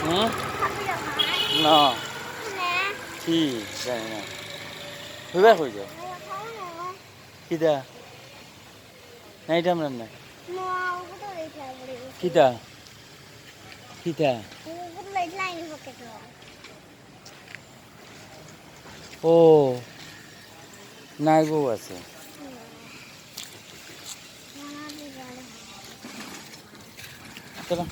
হুম না কি জানি না হইবা হয়ে যাও কিতা নাইটাম রান্না কিতা কিতা ও নাই বউ আছে চলো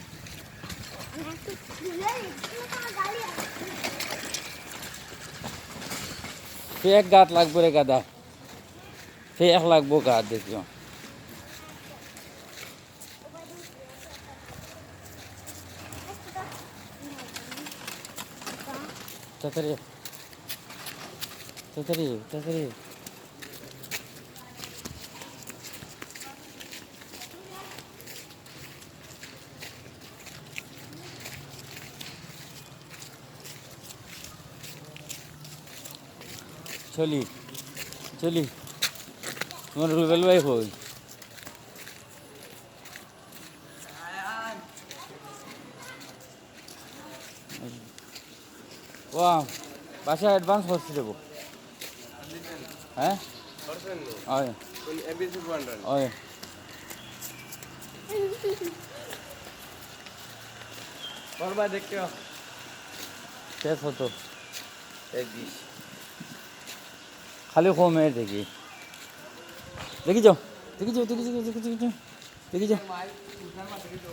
এক গাত লাগবো রে গাদা এক লাগবো গাত দেখিও তাড়াতাড়ি তাড়াতাড়ি তাড়াতাড়ি চলি চলি তোমার রুবেল ভাই কই ও বাসায় অ্যাডভান্স করছি দেবো হ্যাঁ ওই ওই করবা দেখতে শেষ হতো এক দিস খালি কমে দেখি দেখি যাও দেখি যাও দেখি যাও দেখি যাও দেখি যাও